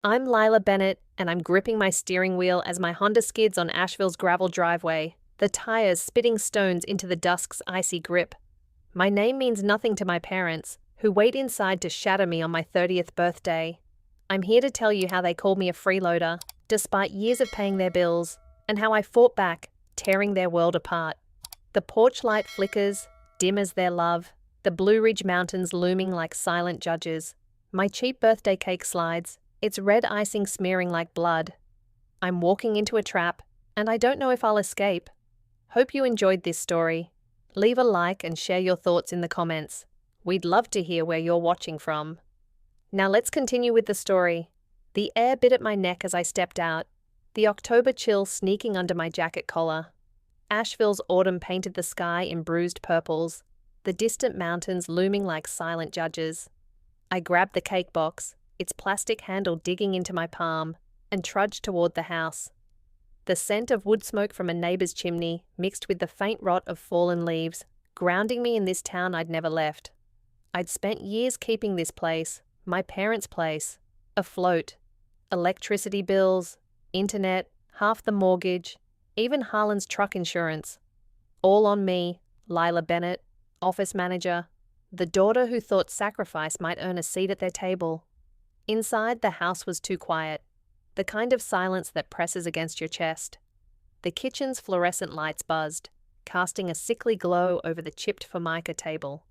I'm Lila Bennett, and I'm gripping my steering wheel as my Honda skids on Asheville's gravel driveway, the tires spitting stones into the dusk's icy grip. My name means nothing to my parents, who wait inside to shatter me on my 30th birthday. I'm here to tell you how they called me a freeloader, despite years of paying their bills, and how I fought back, tearing their world apart. The porch light flickers, dim as their love, the Blue Ridge Mountains looming like silent judges. My cheap birthday cake slides, its red icing smearing like blood. I'm walking into a trap, and I don't know if I'll escape. Hope you enjoyed this story. Leave a like and share your thoughts in the comments. We'd love to hear where you're watching from. Now let's continue with the story. The air bit at my neck as I stepped out, the October chill sneaking under my jacket collar. Asheville's autumn painted the sky in bruised purples, the distant mountains looming like silent judges. I grabbed the cake box, its plastic handle digging into my palm, and trudged toward the house. The scent of wood smoke from a neighbor's chimney mixed with the faint rot of fallen leaves, grounding me in this town I'd never left. I'd spent years keeping this place, my parents' place, afloat. Electricity bills, internet, half the mortgage, even Harlan's truck insurance. All on me, Lila Bennett, office manager, the daughter who thought sacrifice might earn a seat at their table. Inside, the house was too quiet, the kind of silence that presses against your chest. The kitchen's fluorescent lights buzzed, casting a sickly glow over the chipped formica table.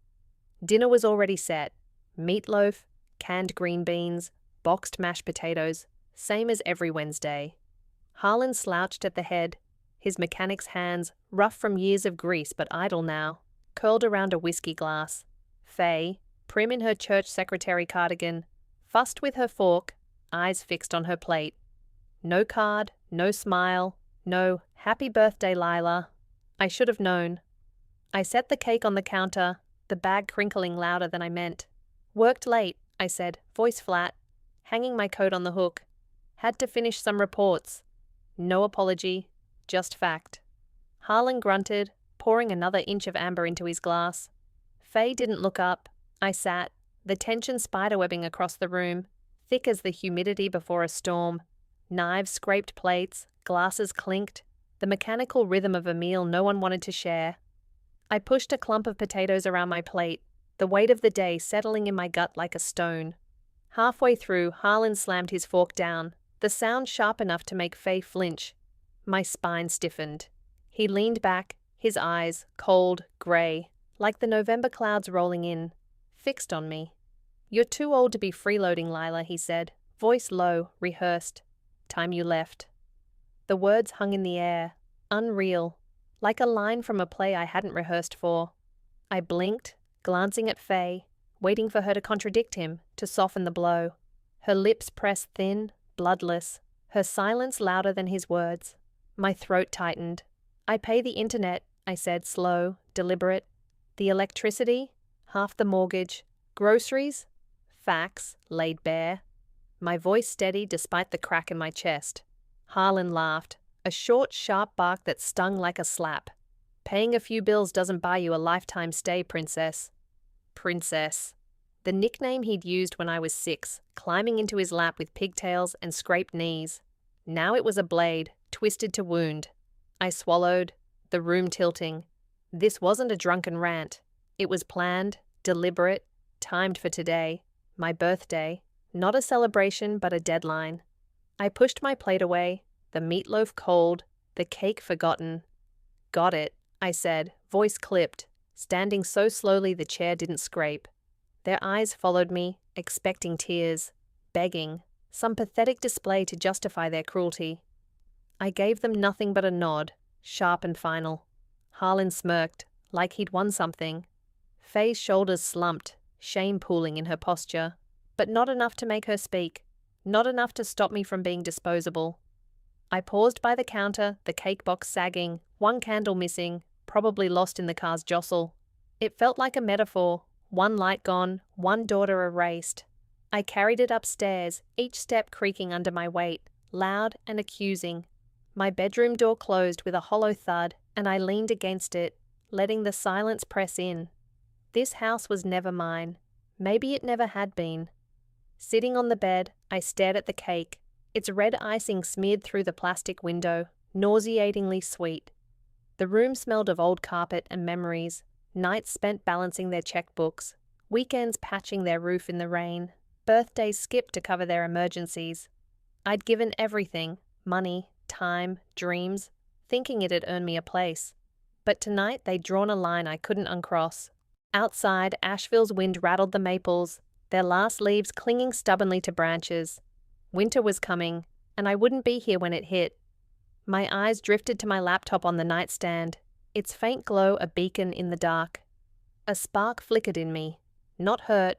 Dinner was already set: meatloaf, canned green beans, boxed mashed potatoes, same as every Wednesday. Harlan slouched at the head, his mechanic's hands, rough from years of grease but idle now, curled around a whiskey glass. Faye, prim in her church secretary cardigan, fussed with her fork, eyes fixed on her plate. No card, no smile, no "Happy birthday, Lila." I should have known. I set the cake on the counter, the bag crinkling louder than I meant. Worked late, I said, voice flat, hanging my coat on the hook. Had to finish some reports. No apology, just fact. Harlan grunted, pouring another inch of amber into his glass. Faye didn't look up. I sat, the tension spiderwebbing across the room, thick as the humidity before a storm. Knives scraped plates, glasses clinked, the mechanical rhythm of a meal no one wanted to share. I pushed a clump of potatoes around my plate, the weight of the day settling in my gut like a stone. Halfway through, Harlan slammed his fork down, the sound sharp enough to make Faye flinch. My spine stiffened. He leaned back, his eyes, cold, grey, like the November clouds rolling in, fixed on me. "You're too old to be freeloading, Lila," he said, voice low, rehearsed. "Time you left." The words hung in the air, unreal, like a line from a play I hadn't rehearsed for. I blinked, glancing at Faye, waiting for her to contradict him, to soften the blow. Her lips pressed thin, bloodless, her silence louder than his words. My throat tightened. "I pay the internet," I said, slow, deliberate. "The electricity, half the mortgage, groceries, facts laid bare." My voice steady despite the crack in my chest. Harlan laughed, a short, sharp bark that stung like a slap. "Paying a few bills doesn't buy you a lifetime stay, princess." Princess. The nickname he'd used when I was 6, climbing into his lap with pigtails and scraped knees. Now it was a blade, twisted to wound. I swallowed, the room tilting. This wasn't a drunken rant. It was planned, deliberate, timed for today, my birthday. Not a celebration, but a deadline. I pushed my plate away, the meatloaf cold, the cake forgotten. "Got it," I said, voice clipped, standing so slowly the chair didn't scrape. Their eyes followed me, expecting tears, begging, some pathetic display to justify their cruelty. I gave them nothing but a nod, sharp and final. Harlan smirked, like he'd won something. Faye's shoulders slumped, shame pooling in her posture, but not enough to make her speak, not enough to stop me from being disposable. I paused by the counter, the cake box sagging, one candle missing, probably lost in the car's jostle. It felt like a metaphor, one light gone, one daughter erased. I carried it upstairs, each step creaking under my weight, loud and accusing. My bedroom door closed with a hollow thud, and I leaned against it, letting the silence press in. This house was never mine. Maybe it never had been. Sitting on the bed, I stared at the cake, its red icing smeared through the plastic window, nauseatingly sweet. The room smelled of old carpet and memories, nights spent balancing their checkbooks, weekends patching their roof in the rain, birthdays skipped to cover their emergencies. I'd given everything, money, time, dreams, thinking it'd earn me a place. But tonight they'd drawn a line I couldn't uncross. Outside, Asheville's wind rattled the maples, their last leaves clinging stubbornly to branches. Winter was coming, and I wouldn't be here when it hit. My eyes drifted to my laptop on the nightstand, its faint glow a beacon in the dark. A spark flickered in me. Not hurt,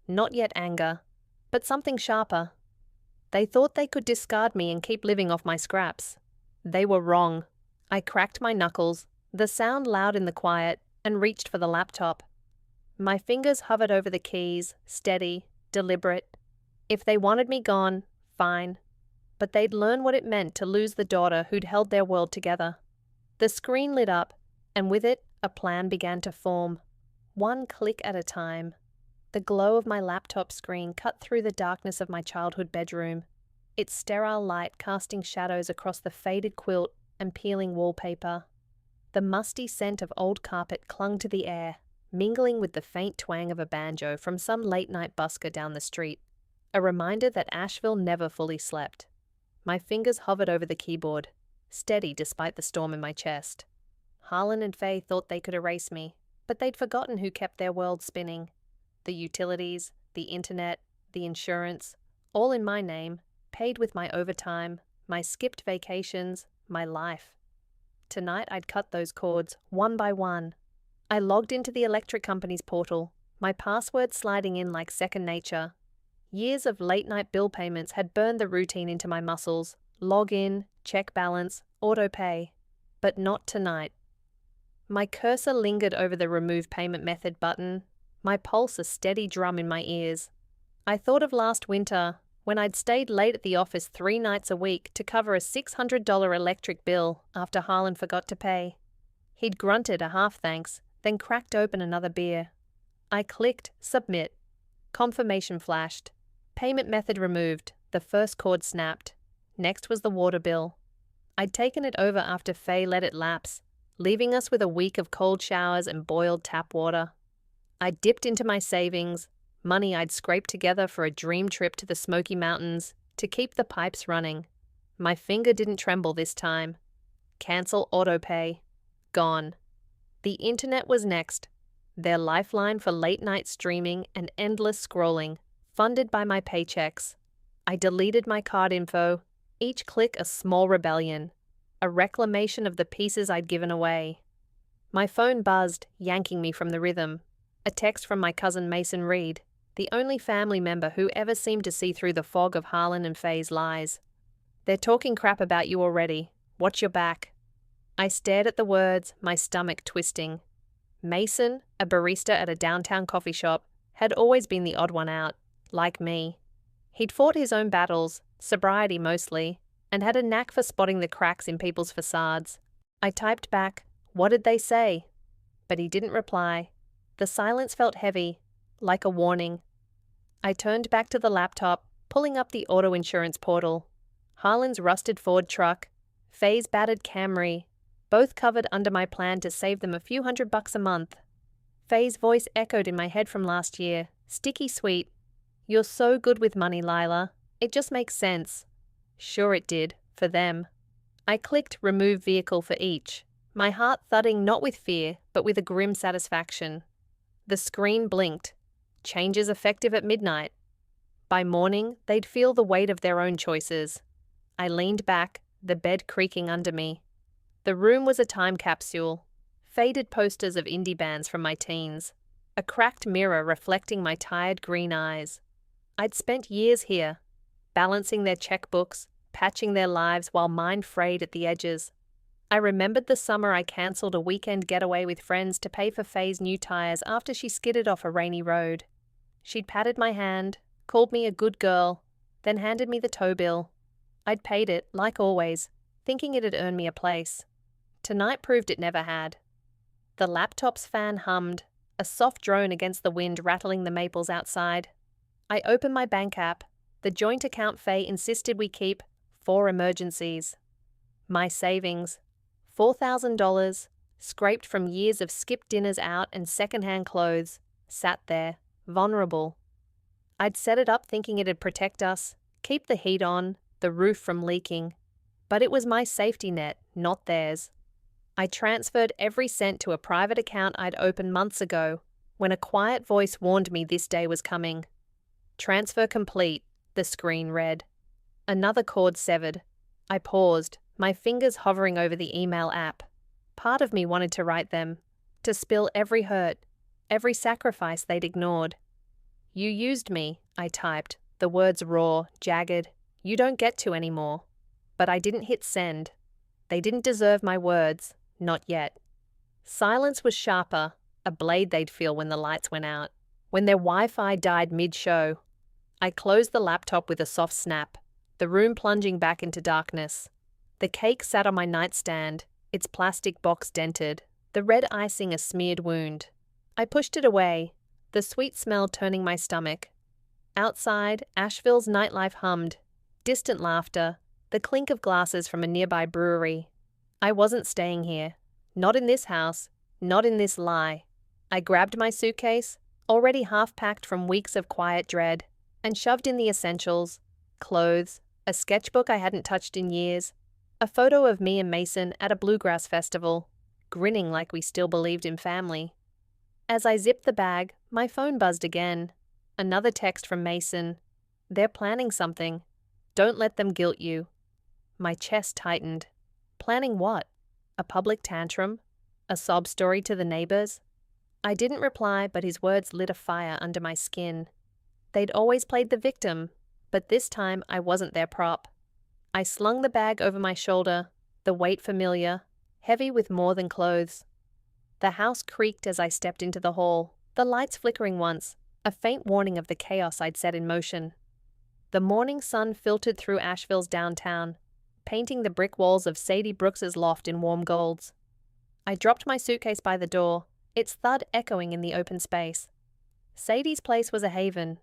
not yet anger, but something sharper. They thought they could discard me and keep living off my scraps. They were wrong. I cracked my knuckles, the sound loud in the quiet, and reached for the laptop. My fingers hovered over the keys, steady, deliberate. If they wanted me gone, fine. But they'd learn what it meant to lose the daughter who'd held their world together. The screen lit up, and with it, a plan began to form. One click at a time. The glow of my laptop screen cut through the darkness of my childhood bedroom, its sterile light casting shadows across the faded quilt and peeling wallpaper. The musty scent of old carpet clung to the air, mingling with the faint twang of a banjo from some late-night busker down the street, a reminder that Asheville never fully slept. My fingers hovered over the keyboard, steady despite the storm in my chest. Harlan and Faye thought they could erase me, but they'd forgotten who kept their world spinning. The utilities, the internet, the insurance, all in my name, paid with my overtime, my skipped vacations, my life. Tonight I'd cut those cords, one by one. I logged into the electric company's portal, my password sliding in like second nature. Years of late-night bill payments had burned the routine into my muscles. Log in, check balance, auto-pay. But not tonight. My cursor lingered over the remove payment method button, my pulse a steady drum in my ears. I thought of last winter, when I'd stayed late at the office 3 nights a week to cover a $600 electric bill after Harlan forgot to pay. He'd grunted a half thanks, then cracked open another beer. I clicked submit. Confirmation flashed. Payment method removed. The first cord snapped. Next was the water bill. I'd taken it over after Faye let it lapse, leaving us with a week of cold showers and boiled tap water. I dipped into my savings, money I'd scraped together for a dream trip to the Smoky Mountains, to keep the pipes running. My finger didn't tremble this time. Cancel autopay. Gone. The internet was next. Their lifeline for late-night streaming and endless scrolling, funded by my paychecks. I deleted my card info, each click a small rebellion, a reclamation of the pieces I'd given away. My phone buzzed, yanking me from the rhythm. A text from my cousin Mason Reed, the only family member who ever seemed to see through the fog of Harlan and Faye's lies. They're talking crap about you already. Watch your back. I stared at the words, my stomach twisting. Mason, a barista at a downtown coffee shop, had always been the odd one out, like me. He'd fought his own battles, sobriety mostly, and had a knack for spotting the cracks in people's facades. I typed back, "What did they say?" But he didn't reply. The silence felt heavy, like a warning. I turned back to the laptop, pulling up the auto insurance portal. Harlan's rusted Ford truck, Faye's battered Camry, both covered under my plan to save them a few $100 a month. Faye's voice echoed in my head from last year, sticky sweet. "You're so good with money, Lila. It just makes sense." Sure it did, for them. I clicked remove vehicle for each, my heart thudding not with fear, but with a grim satisfaction. The screen blinked. Changes effective at midnight. By morning, they'd feel the weight of their own choices. I leaned back, the bed creaking under me. The room was a time capsule. Faded posters of indie bands from my teens. A cracked mirror reflecting my tired green eyes. I'd spent years here, balancing their checkbooks, patching their lives while mine frayed at the edges. I remembered the summer I cancelled a weekend getaway with friends to pay for Faye's new tires after she skidded off a rainy road. She'd patted my hand, called me a good girl, then handed me the tow bill. I'd paid it, like always, thinking it'd earn me a place. Tonight proved it never had. The laptop's fan hummed, a soft drone against the wind rattling the maples outside. I opened my bank app, The joint account Faye insisted we keep for emergencies. My savings, $4,000, scraped from years of skipped dinners out and secondhand clothes, sat there, vulnerable. I'd set it up thinking it'd protect us, keep the heat on, the roof from leaking. But it was my safety net, not theirs. I transferred every cent to a private account I'd opened months ago, when a quiet voice warned me this day was coming. Transfer complete, the screen read. Another cord severed. I paused, my fingers hovering over the email app. Part of me wanted to write them, to spill every hurt, every sacrifice they'd ignored. You used me, I typed, the words raw, jagged. You don't get to anymore. But I didn't hit send. They didn't deserve my words, not yet. Silence was sharper, a blade they'd feel when the lights went out, when their Wi-Fi died mid-show. I closed the laptop with a soft snap, the room plunging back into darkness. The cake sat on my nightstand, its plastic box dented, the red icing a smeared wound. I pushed it away, the sweet smell turning my stomach. Outside, Asheville's nightlife hummed, distant laughter, the clink of glasses from a nearby brewery. I wasn't staying here. Not in this house, not in this lie. I grabbed my suitcase, already half-packed from weeks of quiet dread, and shoved in the essentials, clothes, a sketchbook I hadn't touched in years, a photo of me and Mason at a bluegrass festival, grinning like we still believed in family. As I zipped the bag, my phone buzzed again. Another text from Mason. They're planning something. Don't let them guilt you. My chest tightened. Planning what? A public tantrum? A sob story to the neighbors? I didn't reply, but his words lit a fire under my skin. They'd always played the victim, but this time I wasn't their prop. I slung the bag over my shoulder, the weight familiar, heavy with more than clothes. The house creaked as I stepped into the hall, the lights flickering once, a faint warning of the chaos I'd set in motion. The morning sun filtered through Asheville's downtown, painting the brick walls of Sadie Brooks's loft in warm golds. I dropped my suitcase by the door, its thud echoing in the open space. Sadie's place was a haven.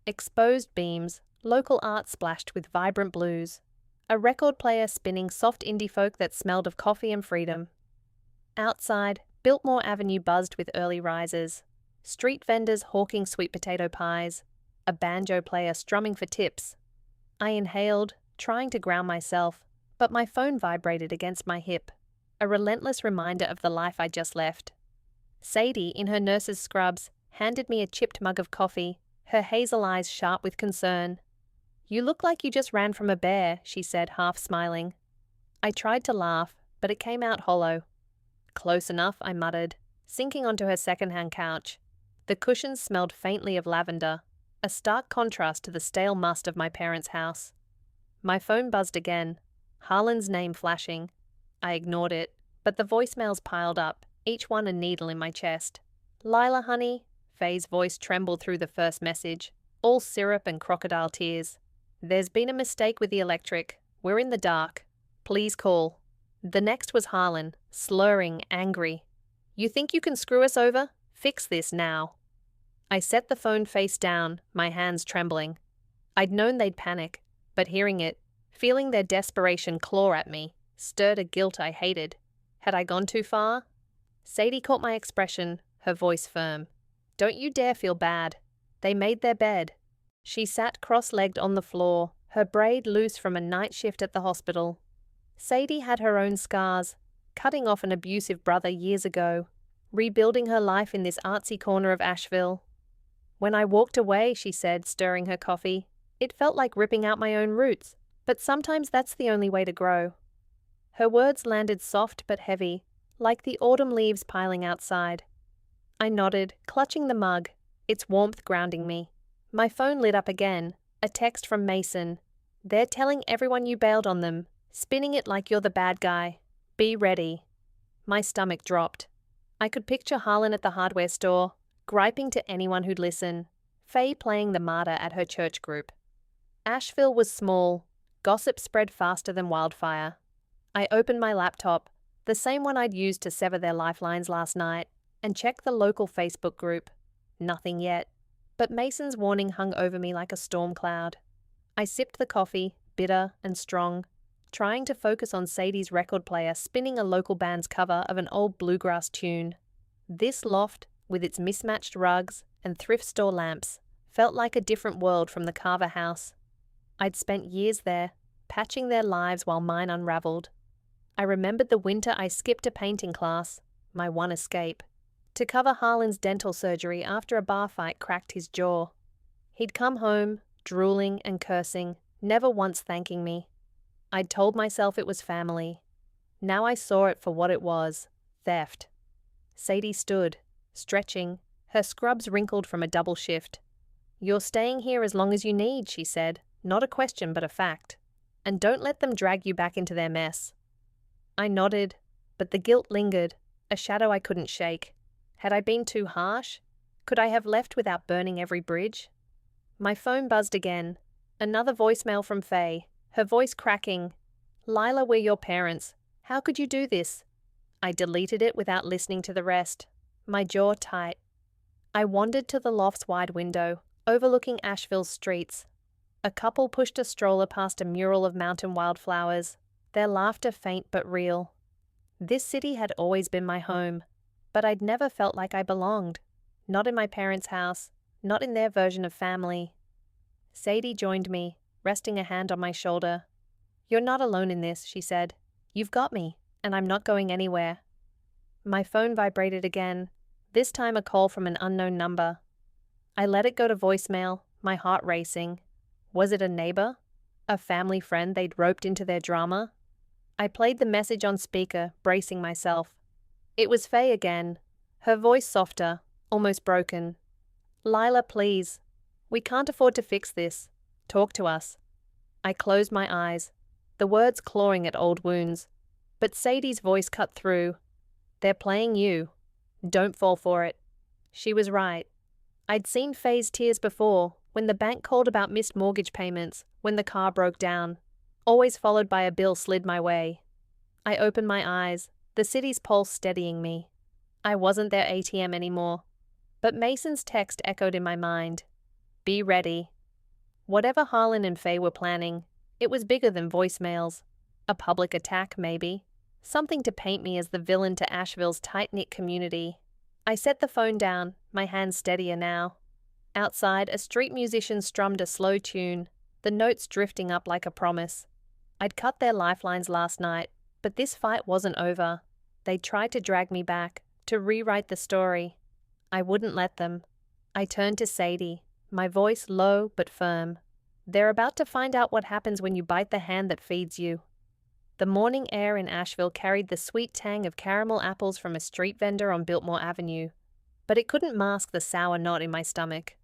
Exposed beams, local art splashed with vibrant blues, a record player spinning soft indie folk that smelled of coffee and freedom. Outside, Biltmore Avenue buzzed with early risers, street vendors hawking sweet potato pies, a banjo player strumming for tips. I inhaled, trying to ground myself, but my phone vibrated against my hip, a relentless reminder of the life I just left. Sadie, in her nurse's scrubs, handed me a chipped mug of coffee, her hazel eyes sharp with concern. You look like you just ran from a bear, she said, half smiling. I tried to laugh, but it came out hollow. Close enough, I muttered, sinking onto her second-hand couch. The cushions smelled faintly of lavender, a stark contrast to the stale must of my parents' house. My phone buzzed again, Harlan's name flashing. I ignored it, but the voicemails piled up, each one a needle in my chest. Lila, honey, Faye's voice trembled through the first message, all syrup and crocodile tears. There's been a mistake with the electric. We're in the dark. Please call. The next was Harlan, slurring, angry. You think you can screw us over? Fix this now. I set the phone face down, my hands trembling. I'd known they'd panic, but hearing it, feeling their desperation claw at me, stirred a guilt I hated. Had I gone too far? Sadie caught my expression, her voice firm. Don't you dare feel bad. They made their bed. She sat cross-legged on the floor, her braid loose from a night shift at the hospital. Sadie had her own scars, cutting off an abusive brother years ago, rebuilding her life in this artsy corner of Asheville. When I walked away, she said, stirring her coffee, it felt like ripping out my own roots, but sometimes that's the only way to grow. Her words landed soft but heavy, like the autumn leaves piling outside. I nodded, clutching the mug, its warmth grounding me. My phone lit up again, a text from Mason. They're telling everyone you bailed on them, spinning it like you're the bad guy. Be ready. My stomach dropped. I could picture Harlan at the hardware store, griping to anyone who'd listen, Faye playing the martyr at her church group. Asheville was small. Gossip spread faster than wildfire. I opened my laptop, the same one I'd used to sever their lifelines last night, and checked the local Facebook group. Nothing yet. But Mason's warning hung over me like a storm cloud. I sipped the coffee, bitter and strong, trying to focus on Sadie's record player spinning a local band's cover of an old bluegrass tune. This loft, with its mismatched rugs and thrift store lamps, felt like a different world from the Carver house. I'd spent years there, patching their lives while mine unraveled. I remembered the winter I skipped a painting class, my one escape, to cover Harlan's dental surgery after a bar fight cracked his jaw. He'd come home, drooling and cursing, never once thanking me. I'd told myself it was family. Now I saw it for what it was, theft. Sadie stood, stretching, her scrubs wrinkled from a double shift. "You're staying here as long as you need," she said, not a question but a fact. "And don't let them drag you back into their mess." I nodded, but the guilt lingered, a shadow I couldn't shake. Had I been too harsh? Could I have left without burning every bridge? My phone buzzed again. Another voicemail from Faye, her voice cracking. "Lila, we're your parents. How could you do this?" I deleted it without listening to the rest, my jaw tight. I wandered to the loft's wide window, overlooking Asheville's streets. A couple pushed a stroller past a mural of mountain wildflowers, their laughter faint but real. This city had always been my home, but I'd never felt like I belonged. Not in my parents' house, not in their version of family. Sadie joined me, resting a hand on my shoulder. "You're not alone in this," she said. "You've got me, and I'm not going anywhere." My phone vibrated again, this time a call from an unknown number. I let it go to voicemail, my heart racing. Was it a neighbor? A family friend they'd roped into their drama? I played the message on speaker, bracing myself. It was Faye again, her voice softer, almost broken. "Lila, please. We can't afford to fix this. Talk to us." I closed my eyes, the words clawing at old wounds. But Sadie's voice cut through. "They're playing you. Don't fall for it." She was right. I'd seen Faye's tears before, when the bank called about missed mortgage payments, when the car broke down, always followed by a bill slid my way. I opened my eyes, the city's pulse steadying me. I wasn't their ATM anymore. But Mason's text echoed in my mind. "Be ready." Whatever Harlan and Faye were planning, it was bigger than voicemails. A public attack, maybe. Something to paint me as the villain to Asheville's tight-knit community. I set the phone down, my hands steadier now. Outside, a street musician strummed a slow tune, the notes drifting up like a promise. I'd cut their lifelines last night, but this fight wasn't over. They'd tried to drag me back, to rewrite the story. I wouldn't let them. I turned to Sadie, my voice low but firm. "They're about to find out what happens when you bite the hand that feeds you." The morning air in Asheville carried the sweet tang of caramel apples from a street vendor on Biltmore Avenue, but it couldn't mask the sour knot in my stomach.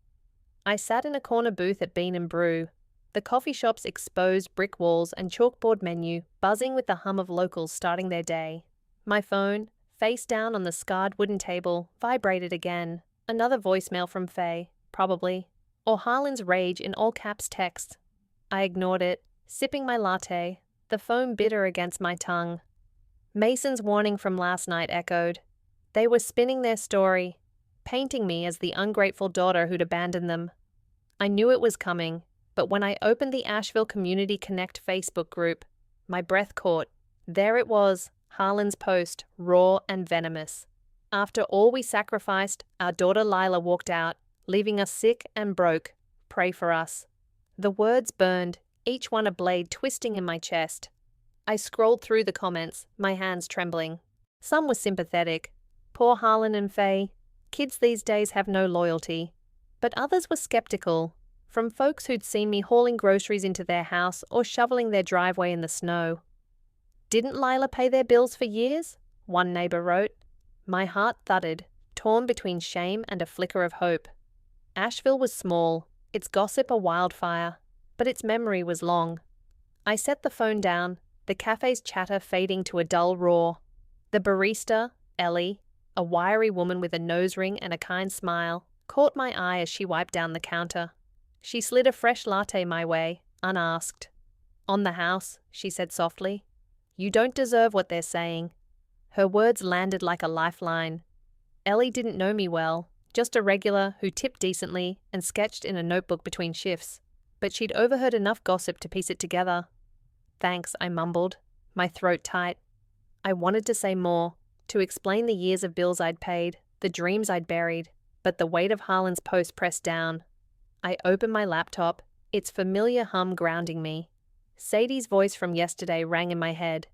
I sat in a corner booth at Bean and Brew, the coffee shop's exposed brick walls and chalkboard menu buzzing with the hum of locals starting their day. My phone, face down on the scarred wooden table, vibrated again. Another voicemail from Faye, probably, or Harlan's rage in all caps text. I ignored it, sipping my latte, the foam bitter against my tongue. Mason's warning from last night echoed. They were spinning their story, painting me as the ungrateful daughter who'd abandoned them. I knew it was coming, but when I opened the Asheville Community Connect Facebook group, my breath caught. There it was, Harlan's post, raw and venomous. "After all we sacrificed, our daughter Lila walked out, leaving us sick and broke. Pray for us." The words burned, each one a blade twisting in my chest. I scrolled through the comments, my hands trembling. Some were sympathetic. Poor Harlan and Faye. Kids these days have no loyalty. But others were skeptical, from folks who'd seen me hauling groceries into their house or shoveling their driveway in the snow. "Didn't Lila pay their bills for years?" one neighbor wrote. My heart thudded, torn between shame and a flicker of hope. Asheville was small, its gossip a wildfire, but its memory was long. I set the phone down, the cafe's chatter fading to a dull roar. The barista, Ellie, a wiry woman with a nose ring and a kind smile, caught my eye as she wiped down the counter. She slid a fresh latte my way, unasked. "On the house," she said softly. "You don't deserve what they're saying." Her words landed like a lifeline. Ellie didn't know me well, just a regular who tipped decently and sketched in a notebook between shifts. but she'd overheard enough gossip to piece it together. "Thanks," I mumbled, my throat tight. I wanted to say more, to explain the years of bills I'd paid, the dreams I'd buried, but the weight of Harlan's post pressed down. I opened my laptop, its familiar hum grounding me. Sadie's voice from yesterday rang in my head.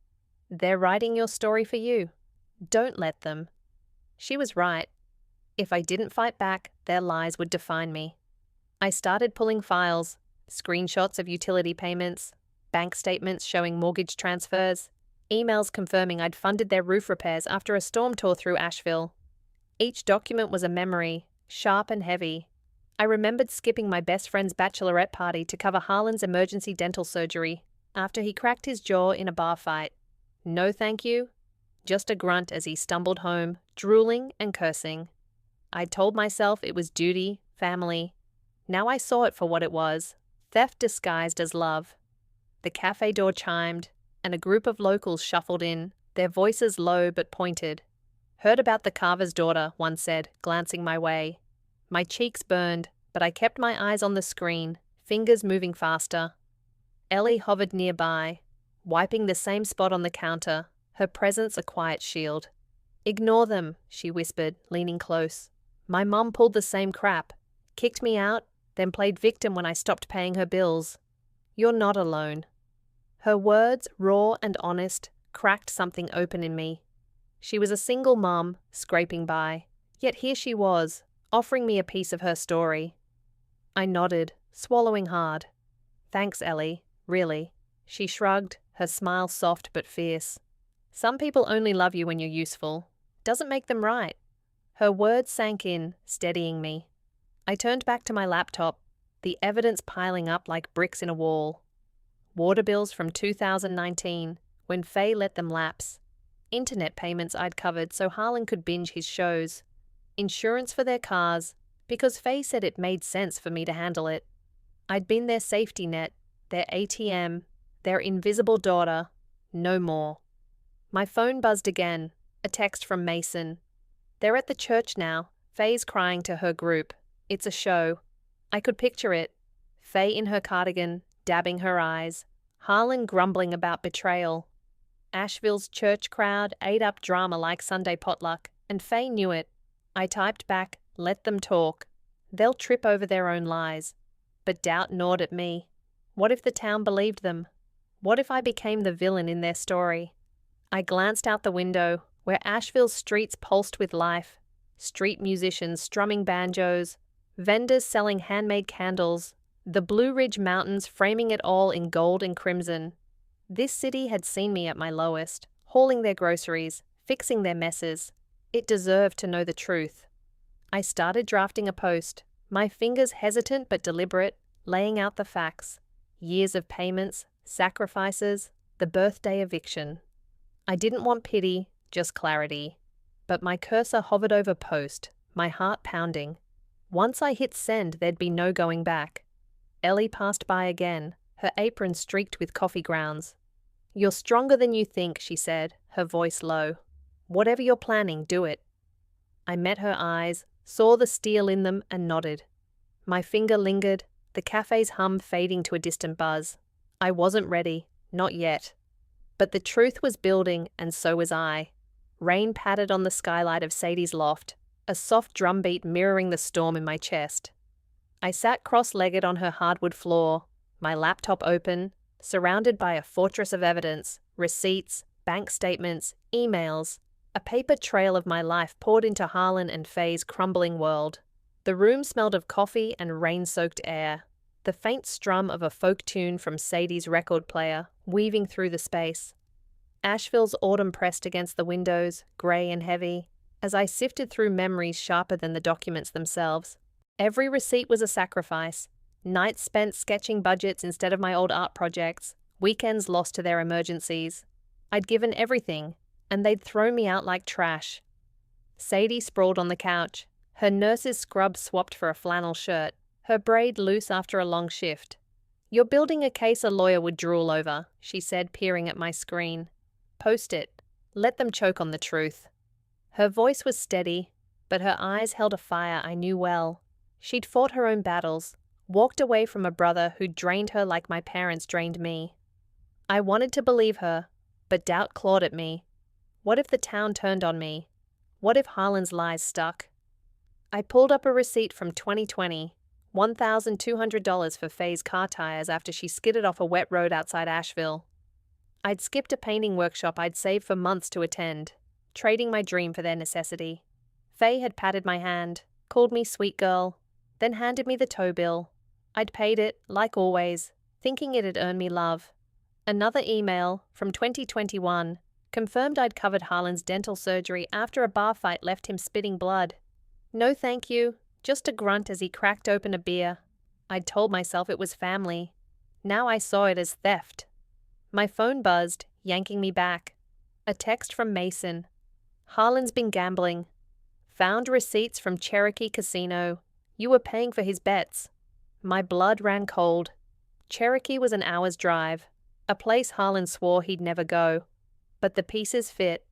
"They're writing your story for you. Don't let them." She was right. If I didn't fight back, their lies would define me. I started pulling files, screenshots of utility payments, bank statements showing mortgage transfers, emails confirming I'd funded their roof repairs after a storm tore through Asheville. Each document was a memory, sharp and heavy. I remembered skipping my best friend's bachelorette party to cover Harlan's emergency dental surgery after he cracked his jaw in a bar fight. No thank you, just a grunt as he stumbled home, drooling and cursing. I'd told myself it was duty, family. Now I saw it for what it was, theft disguised as love. The cafe door chimed, and a group of locals shuffled in, their voices low but pointed. "Heard about the carver's daughter," one said, glancing my way. My cheeks burned, but I kept my eyes on the screen, fingers moving faster. Ellie hovered nearby, wiping the same spot on the counter, her presence a quiet shield. "Ignore them," she whispered, leaning close. "My mum pulled the same crap, kicked me out, then played victim when I stopped paying her bills. You're not alone." Her words, raw and honest, cracked something open in me. She was a single mum, scraping by, yet here she was, offering me a piece of her story. I nodded, swallowing hard. "Thanks, Ellie, really." She shrugged, her smile soft but fierce. "Some people only love you when you're useful. Doesn't make them right." Her words sank in, steadying me. I turned back to my laptop, the evidence piling up like bricks in a wall. Water bills from 2019, when Faye let them lapse. Internet payments I'd covered so Harlan could binge his shows. Insurance for their cars, because Faye said it made sense for me to handle it. I'd been their safety net, their ATM, their invisible daughter, no more. My phone buzzed again, a text from Mason. "They're at the church now. Faye's crying to her group. It's a show." I could picture it. Faye in her cardigan, dabbing her eyes. Harlan grumbling about betrayal. Asheville's church crowd ate up drama like Sunday potluck, and Faye knew it. I typed back, "Let them talk. They'll trip over their own lies." But doubt gnawed at me. What if the town believed them? What if I became the villain in their story? I glanced out the window, where Asheville's streets pulsed with life. Street musicians strumming banjos, vendors selling handmade candles, the Blue Ridge Mountains framing it all in gold and crimson. This city had seen me at my lowest, hauling their groceries, fixing their messes. It deserved to know the truth. I started drafting a post, my fingers hesitant but deliberate, laying out the facts. Years of payments, sacrifices, the birthday eviction. I didn't want pity, just clarity. But my cursor hovered over post, my heart pounding. Once I hit send, there'd be no going back. Ellie passed by again, her apron streaked with coffee grounds. "You're stronger than you think," she said, her voice low. "Whatever you're planning, do it." I met her eyes, saw the steel in them, and nodded. My finger lingered, the cafe's hum fading to a distant buzz. I wasn't ready, not yet. But the truth was building, and so was I. Rain pattered on the skylight of Sadie's loft, a soft drumbeat mirroring the storm in my chest. I sat cross-legged on her hardwood floor, my laptop open, surrounded by a fortress of evidence, receipts, bank statements, emails, a paper trail of my life poured into Harlan and Faye's crumbling world. The room smelled of coffee and rain-soaked air, the faint strum of a folk tune from Sadie's record player weaving through the space. Asheville's autumn pressed against the windows, grey and heavy, as I sifted through memories sharper than the documents themselves. Every receipt was a sacrifice. Nights spent sketching budgets instead of my old art projects, weekends lost to their emergencies. I'd given everything, and they'd thrown me out like trash. Sadie sprawled on the couch, her nurse's scrub swapped for a flannel shirt, her braid loose after a long shift. "You're building a case a lawyer would drool over," she said, peering at my screen. "Post it. Let them choke on the truth." Her voice was steady, but her eyes held a fire I knew well. She'd fought her own battles, Walked away from a brother who drained her like my parents drained me. I wanted to believe her, but doubt clawed at me. What if the town turned on me? What if Harlan's lies stuck? I pulled up a receipt from 2020, $1,200 for Faye's car tires after she skidded off a wet road outside Asheville. I'd skipped a painting workshop I'd saved for months to attend, trading my dream for their necessity. Faye had patted my hand, called me sweet girl, then handed me the tow bill. I'd paid it, like always, thinking it'd earn me love. Another email, from 2021, confirmed I'd covered Harlan's dental surgery after a bar fight left him spitting blood. No thank you, just a grunt as he cracked open a beer. I'd told myself it was family. Now I saw it as theft. My phone buzzed, yanking me back. A text from Mason. Harlan's been gambling. Found receipts from Cherokee Casino. You were paying for his bets. My blood ran cold. Cherokee was an hour's drive, a place Harlan swore he'd never go. But the pieces fit.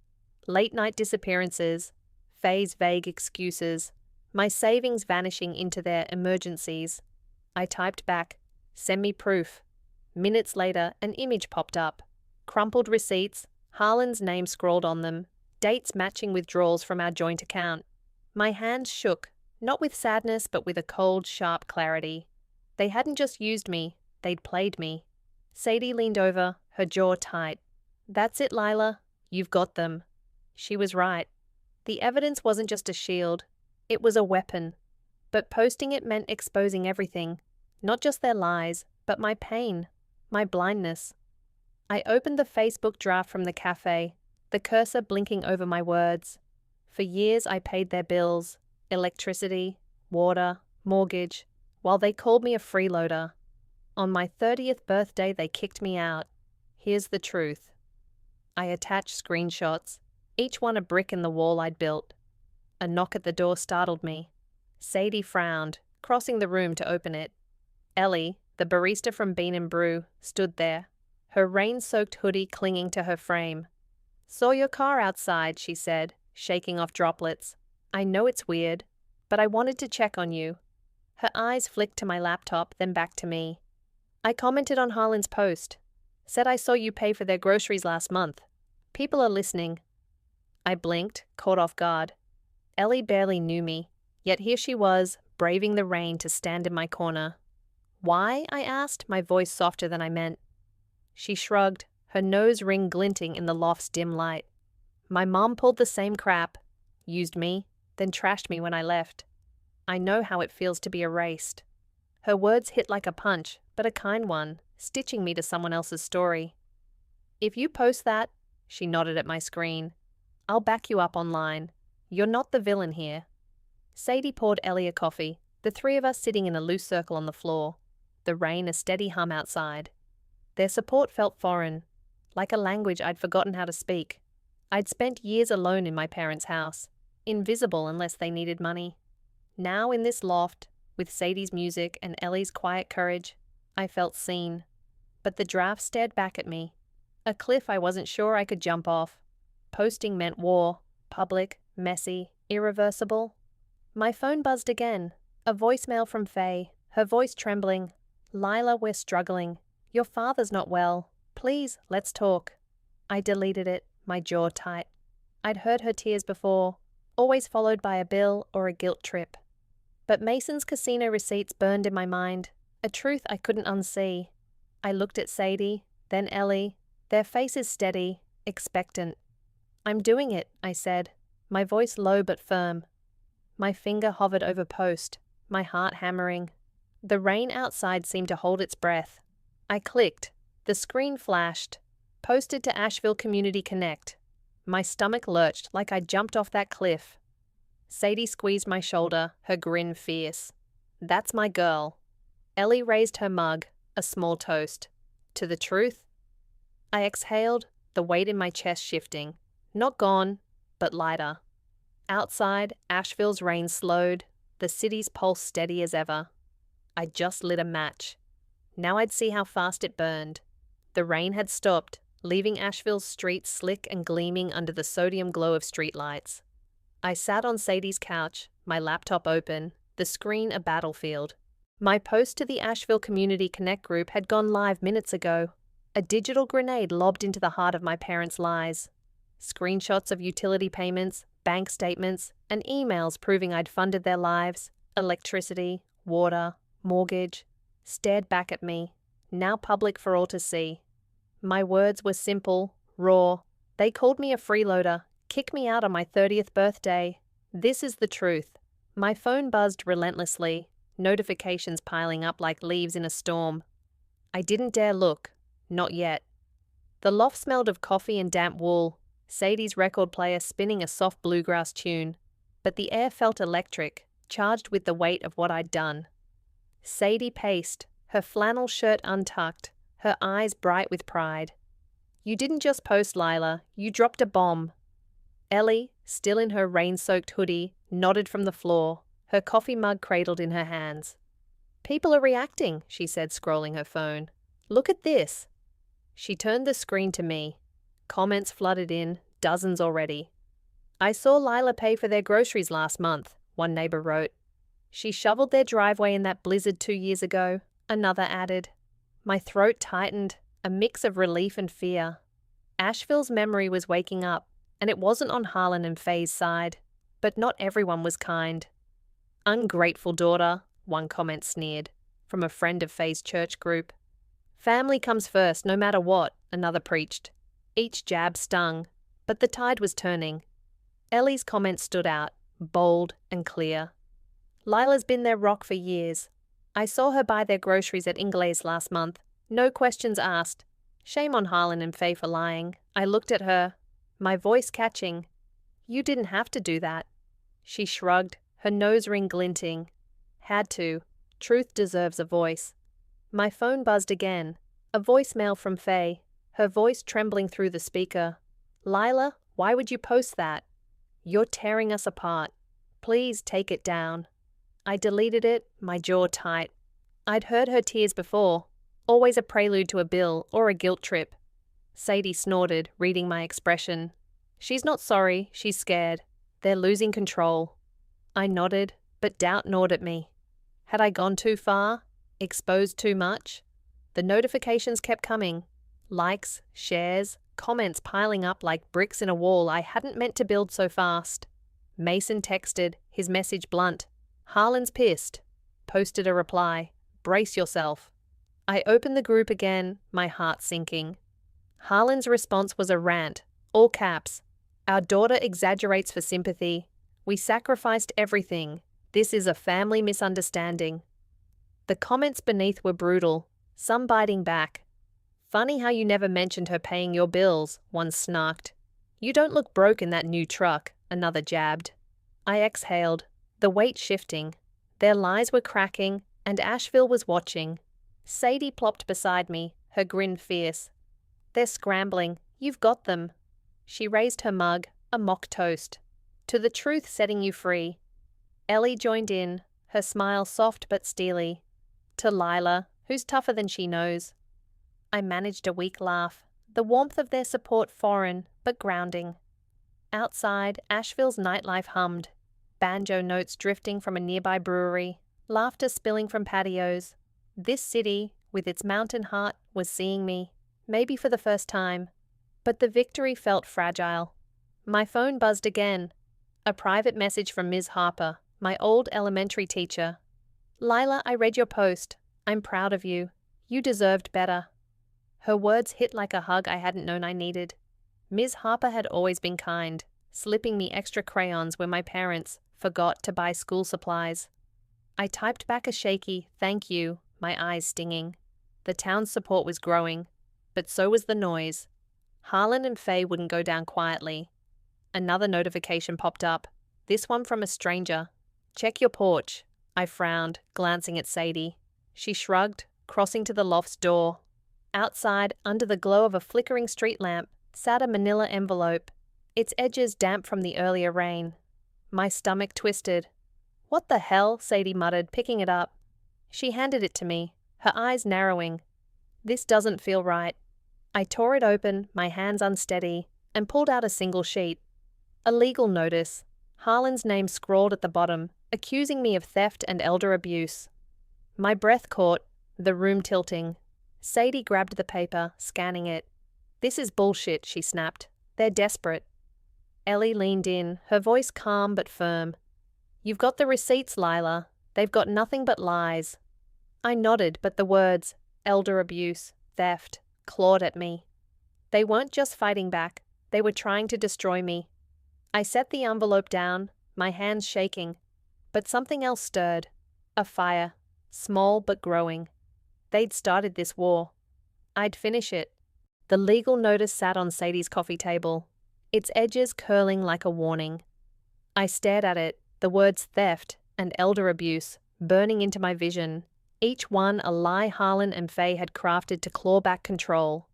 Late-night disappearances, Faye's vague excuses, my savings vanishing into their emergencies. I typed back, "Send me proof." Minutes later, an image popped up. Crumpled receipts, Harlan's name scrawled on them, dates matching withdrawals from our joint account. My hands shook, not with sadness but with a cold, sharp clarity. They hadn't just used me, they'd played me. Sadie leaned over, her jaw tight. "That's it, Lila. You've got them." She was right. The evidence wasn't just a shield. It was a weapon. But posting it meant exposing everything. Not just their lies, but my pain, my blindness. I opened the Facebook draft from the cafe, the cursor blinking over my words. For years I paid their bills, electricity, water, mortgage, while they called me a freeloader. On my 30th birthday they kicked me out. Here's the truth. I attached screenshots, each one a brick in the wall I'd built. A knock at the door startled me. Sadie frowned, crossing the room to open it. Ellie, the barista from Bean and Brew, stood there, her rain-soaked hoodie clinging to her frame. "Saw your car outside," she said, shaking off droplets. "I know it's weird, but I wanted to check on you." Her eyes flicked to my laptop, then back to me. "I commented on Harlan's post. Said I saw you pay for their groceries last month. People are listening." I blinked, caught off guard. Ellie barely knew me, yet here she was, braving the rain to stand in my corner. "Why?" I asked, my voice softer than I meant. She shrugged, her nose ring glinting in the loft's dim light. "My mom pulled the same crap. Used me, then trashed me when I left. I know how it feels to be erased." Her words hit like a punch, but a kind one, stitching me to someone else's story. "If you post that," she nodded at my screen, "I'll back you up online. You're not the villain here." Sadie poured Ellie a coffee, the three of us sitting in a loose circle on the floor, the rain a steady hum outside. Their support felt foreign, like a language I'd forgotten how to speak. I'd spent years alone in my parents' house, invisible unless they needed money. Now in this loft, with Sadie's music and Ellie's quiet courage, I felt seen. But the draft stared back at me. A cliff I wasn't sure I could jump off. Posting meant war, public, messy, irreversible. My phone buzzed again, a voicemail from Faye, her voice trembling. "Lila, we're struggling. Your father's not well. Please, let's talk." I deleted it, my jaw tight. I'd heard her tears before, always followed by a bill or a guilt trip. But Mason's casino receipts burned in my mind, a truth I couldn't unsee. I looked at Sadie, then Ellie, their faces steady, expectant. "I'm doing it," I said, my voice low but firm. My finger hovered over post, my heart hammering. The rain outside seemed to hold its breath. I clicked. The screen flashed. Posted to Asheville Community Connect. My stomach lurched like I'd jumped off that cliff. Sadie squeezed my shoulder, her grin fierce. "That's my girl." Ellie raised her mug, a small toast. "To the truth?" I exhaled, the weight in my chest shifting. Not gone, but lighter. Outside, Asheville's rain slowed, the city's pulse steady as ever. I just lit a match. Now I'd see how fast it burned. The rain had stopped, leaving Asheville's streets slick and gleaming under the sodium glow of streetlights. I sat on Sadie's couch, my laptop open, the screen a battlefield. My post to the Asheville Community Connect group had gone live minutes ago. A digital grenade lobbed into the heart of my parents' lies. Screenshots of utility payments, bank statements, and emails proving I'd funded their lives, electricity, water, mortgage, stared back at me, now public for all to see. My words were simple, raw. They called me a freeloader, kicked me out on my 30th birthday. This is the truth. My phone buzzed relentlessly, notifications piling up like leaves in a storm. I didn't dare look. Not yet. The loft smelled of coffee and damp wool, Sadie's record player spinning a soft bluegrass tune, but the air felt electric, charged with the weight of what I'd done. Sadie paced, her flannel shirt untucked, her eyes bright with pride. You didn't just post, Lila, you dropped a bomb. Ellie, still in her rain-soaked hoodie, nodded from the floor, her coffee mug cradled in her hands. People are reacting, she said, scrolling her phone. Look at this. She turned the screen to me. Comments flooded in, dozens already. I saw Lila pay for their groceries last month, one neighbor wrote. She shoveled their driveway in that blizzard 2 years ago, another added. My throat tightened, a mix of relief and fear. Asheville's memory was waking up, and it wasn't on Harlan and Faye's side. But not everyone was kind. Ungrateful daughter, one comment sneered, from a friend of Faye's church group. Family comes first, no matter what, another preached. Each jab stung, but the tide was turning. Ellie's comment stood out, bold and clear. Lila's been their rock for years. I saw her buy their groceries at Ingles last month. No questions asked. Shame on Harlan and Faye for lying. I looked at her, my voice catching. You didn't have to do that. She shrugged, her nose ring glinting. Had to. Truth deserves a voice. My phone buzzed again. A voicemail from Faye, her voice trembling through the speaker. Lila, why would you post that? You're tearing us apart. Please take it down. I deleted it, my jaw tight. I'd heard her tears before, always a prelude to a bill or a guilt trip. Sadie snorted, reading my expression. She's not sorry, she's scared. They're losing control. I nodded, but doubt gnawed at me. Had I gone too far? Exposed too much? The notifications kept coming. Likes, shares, comments piling up like bricks in a wall I hadn't meant to build so fast. Mason texted, his message blunt. Harlan's pissed. Posted a reply. Brace yourself. I opened the group again, my heart sinking. Harlan's response was a rant, all caps. Our daughter exaggerates for sympathy. We sacrificed everything. This is a family misunderstanding. The comments beneath were brutal, some biting back. Funny how you never mentioned her paying your bills, one snarked. You don't look broke in that new truck, another jabbed. I exhaled, the weight shifting. Their lies were cracking, and Asheville was watching. Sadie plopped beside me, her grin fierce. They're scrambling. You've got them. She raised her mug, a mock toast. To the truth setting you free. Ellie joined in, her smile soft but steely. To Lila, who's tougher than she knows. I managed a weak laugh, the warmth of their support foreign but grounding. Outside, Asheville's nightlife hummed, banjo notes drifting from a nearby brewery, laughter spilling from patios. This city, with its mountain heart, was seeing me, maybe for the first time. But the victory felt fragile. My phone buzzed again. A private message from Ms. Harper, my old elementary teacher. Lila, I read your post. I'm proud of you. You deserved better. Her words hit like a hug I hadn't known I needed. Ms. Harper had always been kind, slipping me extra crayons when my parents forgot to buy school supplies. I typed back a shaky thank you, my eyes stinging. The town's support was growing, but so was the noise. Harlan and Faye wouldn't go down quietly. Another notification popped up, this one from a stranger. Check your porch. I frowned, glancing at Sadie. She shrugged, crossing to the loft's door. Outside, under the glow of a flickering street lamp, sat a manila envelope, its edges damp from the earlier rain. My stomach twisted. What the hell? Sadie muttered, picking it up. She handed it to me, her eyes narrowing. This doesn't feel right. I tore it open, my hands unsteady, and pulled out a single sheet. A legal notice, Harlan's name scrawled at the bottom, accusing me of theft and elder abuse. My breath caught, the room tilting. Sadie grabbed the paper, scanning it. "This is bullshit," she snapped. "They're desperate." Ellie leaned in, her voice calm but firm. "You've got the receipts, Lila. They've got nothing but lies." I nodded, but the words, elder abuse, theft, clawed at me. They weren't just fighting back, they were trying to destroy me. I set the envelope down, my hands shaking. But something else stirred. A fire, small but growing. They'd started this war. I'd finish it. The legal notice sat on Sadie's coffee table, its edges curling like a warning. I stared at it, the words theft and elder abuse burning into my vision, each one a lie Harlan and Faye had crafted to claw back control.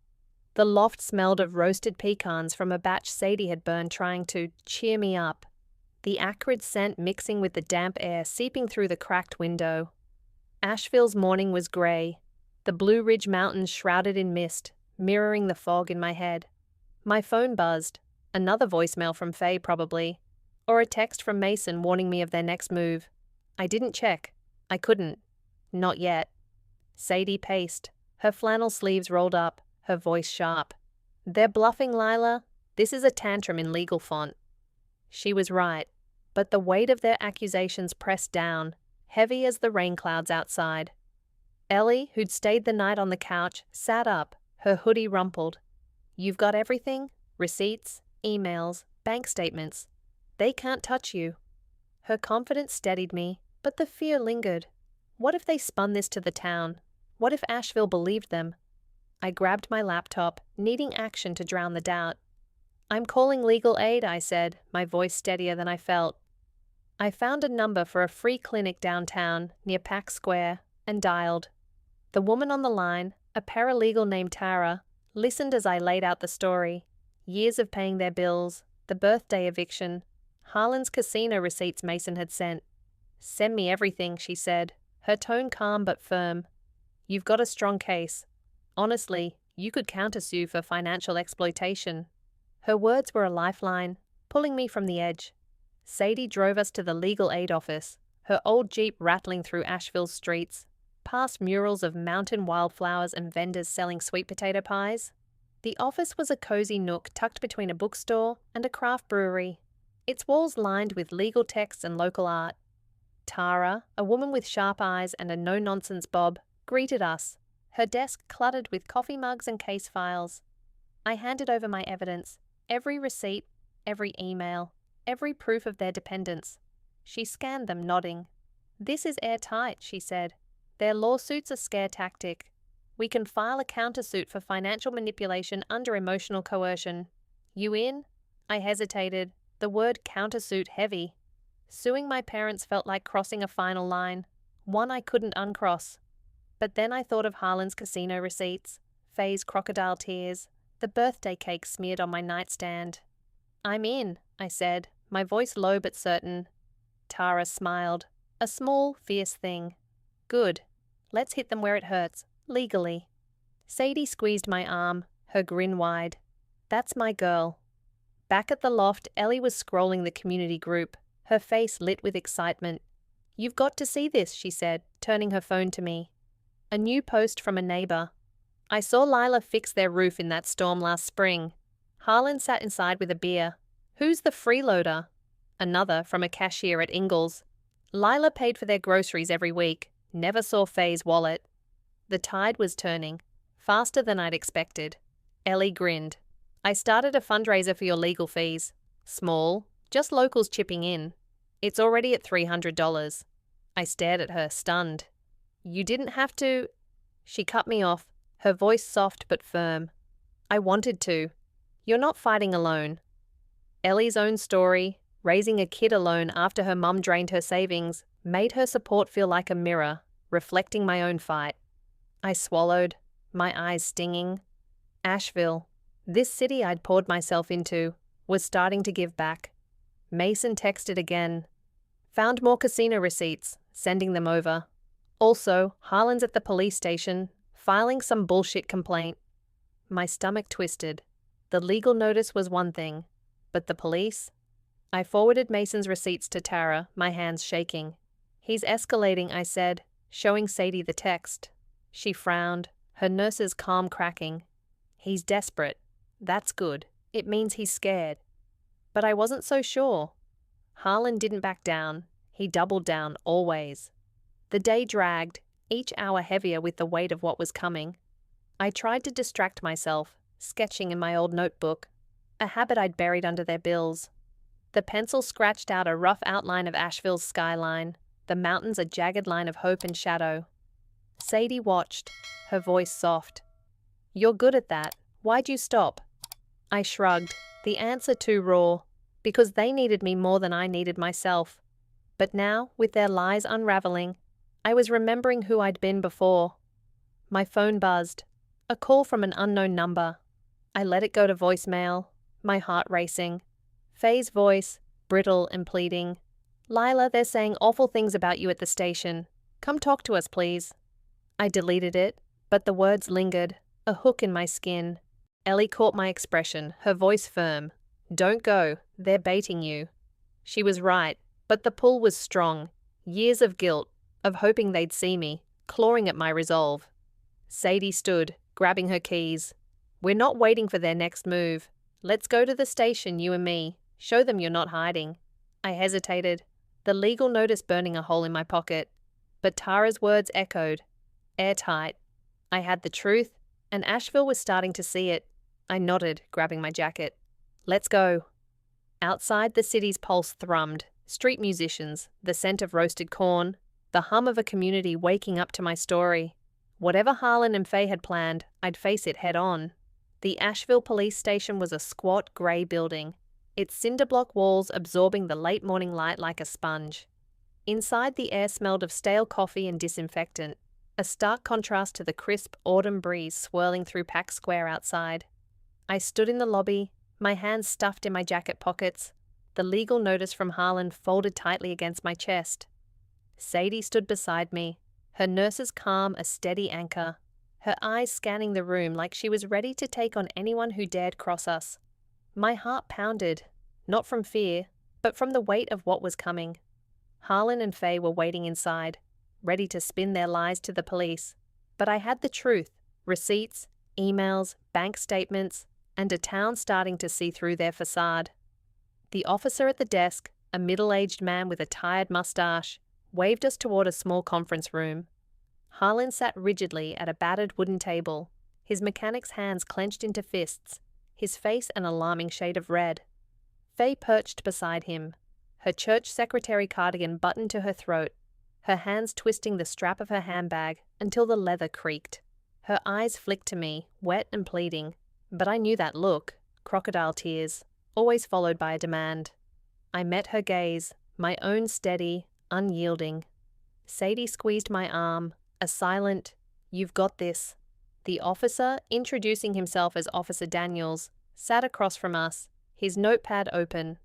The loft smelled of roasted pecans from a batch Sadie had burned trying to cheer me up, the acrid scent mixing with the damp air seeping through the cracked window. Asheville's morning was grey, the Blue Ridge Mountains shrouded in mist, mirroring the fog in my head. My phone buzzed, another voicemail from Faye probably, or a text from Mason warning me of their next move. I didn't check. I couldn't. Not yet. Sadie paced, her flannel sleeves rolled up, her voice sharp. "They're bluffing, Lila. This is a tantrum in legal font." She was right, but the weight of their accusations pressed down, heavy as the rain clouds outside. Ellie, who'd stayed the night on the couch, sat up, her hoodie rumpled. "You've got everything? Receipts, emails, bank statements. They can't touch you." Her confidence steadied me, but the fear lingered. What if they spun this to the town? What if Asheville believed them? I grabbed my laptop, needing action to drown the doubt. "I'm calling legal aid," I said, my voice steadier than I felt. I found a number for a free clinic downtown, near Pack Square, and dialed. The woman on the line, a paralegal named Tara, listened as I laid out the story. Years of paying their bills, the birthday eviction, Harlan's casino receipts Mason had sent. "Send me everything," she said, her tone calm but firm. "You've got a strong case. Honestly, you could countersue for financial exploitation." Her words were a lifeline, pulling me from the edge. Sadie drove us to the legal aid office, her old Jeep rattling through Asheville's streets, past murals of mountain wildflowers and vendors selling sweet potato pies. The office was a cozy nook tucked between a bookstore and a craft brewery, its walls lined with legal texts and local art. Tara, a woman with sharp eyes and a no-nonsense bob, greeted us, her desk cluttered with coffee mugs and case files. I handed over my evidence, every receipt, every email, every proof of their dependence. She scanned them, nodding. "This is airtight," she said. "Their lawsuit's a scare tactic. We can file a countersuit for financial manipulation under emotional coercion. You in?" I hesitated, the word countersuit heavy. Suing my parents felt like crossing a final line, one I couldn't uncross. But then I thought of Harlan's casino receipts, Faye's crocodile tears, the birthday cake smeared on my nightstand. "I'm in," I said, my voice low but certain. Tara smiled, a small, fierce thing. "Good. Let's hit them where it hurts, legally." Sadie squeezed my arm, her grin wide. "That's my girl." Back at the loft, Ellie was scrolling the community group, her face lit with excitement. "You've got to see this," she said, turning her phone to me. A new post from a neighbor. "I saw Lila fix their roof in that storm last spring. Harlan sat inside with a beer. Who's the freeloader?" Another from a cashier at Ingalls. "Lila paid for their groceries every week. Never saw Faye's wallet." The tide was turning, faster than I'd expected. Ellie grinned. "I started a fundraiser for your legal fees. Small, just locals chipping in. It's already at $300. I stared at her, stunned. "You didn't have to—" She cut me off, her voice soft but firm. "I wanted to. You're not fighting alone." Ellie's own story, raising a kid alone after her mum drained her savings, made her support feel like a mirror, reflecting my own fight. I swallowed, my eyes stinging. Asheville, this city I'd poured myself into, was starting to give back. Mason texted again. "Found more casino receipts, sending them over. Also, Harlan's at the police station, filing some bullshit complaint." My stomach twisted. The legal notice was one thing, but the police? I forwarded Mason's receipts to Tara, my hands shaking. "He's escalating," I said. showing Sadie the text. She frowned, her nurse's calm cracking. He's desperate. That's good. It means he's scared. But I wasn't so sure. Harlan didn't back down. He doubled down, always. The day dragged, each hour heavier with the weight of what was coming. I tried to distract myself, sketching in my old notebook, a habit I'd buried under their bills. The pencil scratched out a rough outline of Asheville's skyline, the mountains a jagged line of hope and shadow. Sadie watched, her voice soft. "You're good at that. Why'd you stop?" I shrugged, the answer too raw, because they needed me more than I needed myself. But now, with their lies unraveling, I was remembering who I'd been before. My phone buzzed, a call from an unknown number. I let it go to voicemail, my heart racing. Faye's voice, brittle and pleading. "Lila, they're saying awful things about you at the station. Come talk to us, please." I deleted it, but the words lingered, a hook in my skin. Ellie caught my expression, her voice firm. "Don't go, they're baiting you." She was right, but the pull was strong. Years of guilt, of hoping they'd see me, clawing at my resolve. Sadie stood, grabbing her keys. "We're not waiting for their next move. Let's go to the station, you and me. Show them you're not hiding." I hesitated, the legal notice burning a hole in my pocket. But Tara's words echoed, airtight. I had the truth, and Asheville was starting to see it. I nodded, grabbing my jacket. "Let's go." Outside, the city's pulse thrummed. Street musicians, the scent of roasted corn, the hum of a community waking up to my story. Whatever Harlan and Faye had planned, I'd face it head on. The Asheville police station was a squat, grey building, its cinder-block walls absorbing the late morning light like a sponge. Inside, the air smelled of stale coffee and disinfectant, a stark contrast to the crisp autumn breeze swirling through Pack Square outside. I stood in the lobby, my hands stuffed in my jacket pockets, the legal notice from Harlan folded tightly against my chest. Sadie stood beside me, her nurse's calm a steady anchor, her eyes scanning the room like she was ready to take on anyone who dared cross us. My heart pounded, not from fear, but from the weight of what was coming. Harlan and Faye were waiting inside, ready to spin their lies to the police. But I had the truth, receipts, emails, bank statements, and a town starting to see through their facade. The officer at the desk, a middle-aged man with a tired mustache, waved us toward a small conference room. Harlan sat rigidly at a battered wooden table, his mechanic's hands clenched into fists, his face an alarming shade of red. Faye perched beside him, her church secretary cardigan buttoned to her throat, her hands twisting the strap of her handbag until the leather creaked. Her eyes flicked to me, wet and pleading, but I knew that look, crocodile tears, always followed by a demand. I met her gaze, my own steady, unyielding. Sadie squeezed my arm, a silent, "You've got this." The officer, introducing himself as Officer Daniels, sat across from us, his notepad open.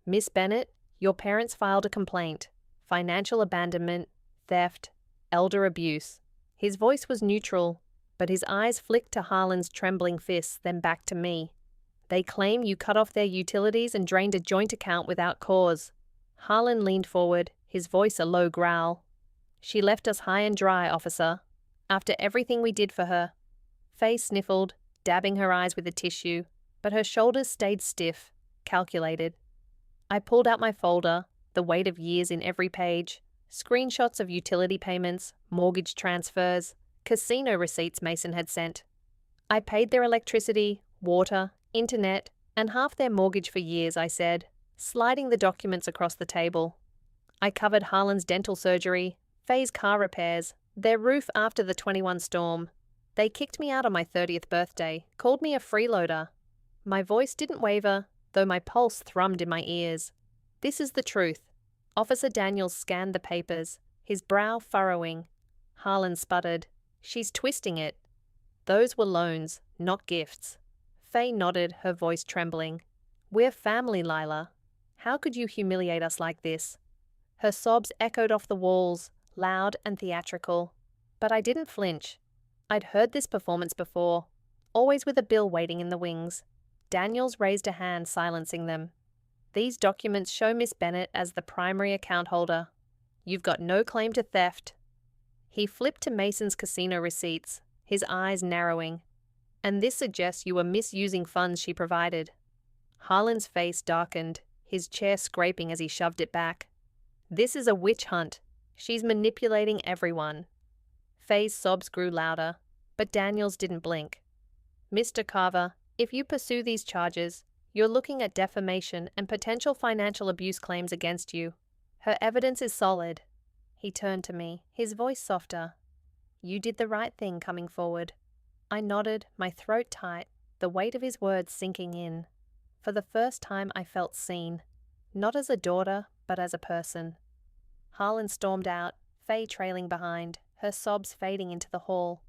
"Miss Bennett, your parents filed a complaint. Financial abandonment, theft, elder abuse." His voice was neutral, but his eyes flicked to Harlan's trembling fists, then back to me. "They claim you cut off their utilities and drained a joint account without cause." Harlan leaned forward, his voice a low growl. "She left us high and dry, officer. After everything we did for her." Faye sniffled, dabbing her eyes with a tissue, but her shoulders stayed stiff, calculated. I pulled out my folder, the weight of years in every page, screenshots of utility payments, mortgage transfers, casino receipts Mason had sent. I paid their electricity, water, internet, and half their mortgage for years, I said, sliding the documents across the table. I covered Harlan's dental surgery, Faye's car repairs, their roof after the 21 storm. They kicked me out on my 30th birthday, called me a freeloader. My voice didn't waver, though my pulse thrummed in my ears. "This is the truth." Officer Daniels scanned the papers, his brow furrowing. Harlan sputtered, "She's twisting it." "Those were loans, not gifts." Faye nodded, her voice trembling. "We're family, Lila. How could you humiliate us like this?" Her sobs echoed off the walls, loud and theatrical. But I didn't flinch. I'd heard this performance before, always with a bill waiting in the wings. Daniels raised a hand, silencing them. "These documents show Miss Bennett as the primary account holder. You've got no claim to theft." He flipped to Mason's casino receipts, his eyes narrowing. And this suggests you were misusing funds she provided. Harlan's face darkened, his chair scraping as he shoved it back. This is a witch hunt. She's manipulating everyone. Faye's sobs grew louder, but Daniels didn't blink. Mr. Carver, if you pursue these charges, you're looking at defamation and potential financial abuse claims against you. Her evidence is solid. He turned to me, his voice softer. You did the right thing coming forward. I nodded, my throat tight, the weight of his words sinking in. For the first time I felt seen, not as a daughter, but as a person. Harlan stormed out, Faye trailing behind, her sobs fading into the hall.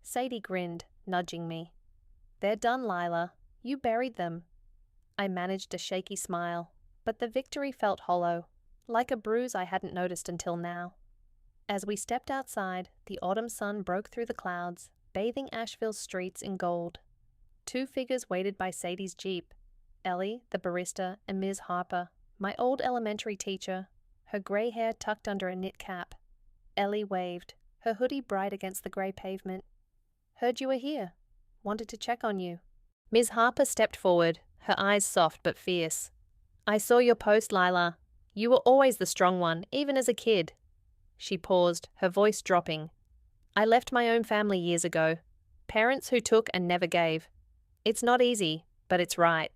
Sadie grinned, nudging me. They're done, Lila. You buried them. I managed a shaky smile, but the victory felt hollow, like a bruise I hadn't noticed until now. As we stepped outside, the autumn sun broke through the clouds, bathing Asheville's streets in gold. 2 figures waited by Sadie's Jeep. Ellie, the barista, and Ms. Harper, my old elementary teacher, her grey hair tucked under a knit cap. Ellie waved, her hoodie bright against the grey pavement. Heard you were here. Wanted to check on you. Ms. Harper stepped forward, her eyes soft but fierce. I saw your post, Lila. You were always the strong one, even as a kid. She paused, her voice dropping. I left my own family years ago. Parents who took and never gave. It's not easy, but it's right.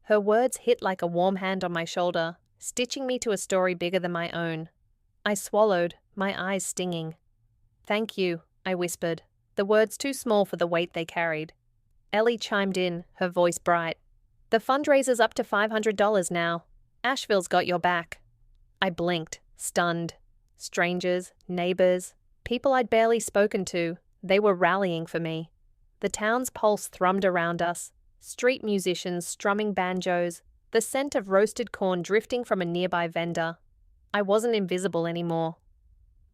Her words hit like a warm hand on my shoulder, stitching me to a story bigger than my own. I swallowed, my eyes stinging. Thank you, I whispered, the words too small for the weight they carried. Ellie chimed in, her voice bright. The fundraiser's up to $500 now. Asheville's got your back. I blinked, stunned. Strangers, neighbors, people I'd barely spoken to, they were rallying for me. The town's pulse thrummed around us, street musicians strumming banjos, the scent of roasted corn drifting from a nearby vendor. I wasn't invisible anymore.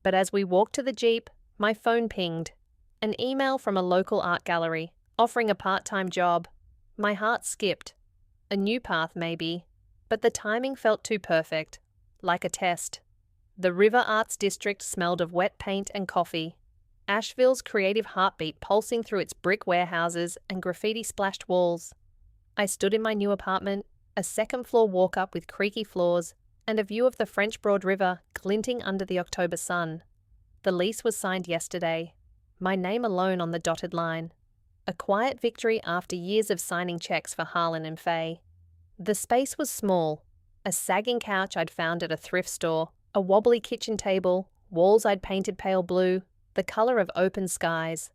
But as we walked to the Jeep, my phone pinged. An email from a local art gallery, offering a part-time job. My heart skipped. A new path, maybe, but the timing felt too perfect, like a test. The River Arts District smelled of wet paint and coffee. Asheville's creative heartbeat pulsing through its brick warehouses and graffiti-splashed walls. I stood in my new apartment, a second-floor walk-up with creaky floors, and a view of the French Broad River glinting under the October sun. The lease was signed yesterday, my name alone on the dotted line. A quiet victory after years of signing checks for Harlan and Faye. The space was small, a sagging couch I'd found at a thrift store, a wobbly kitchen table, walls I'd painted pale blue, the colour of open skies.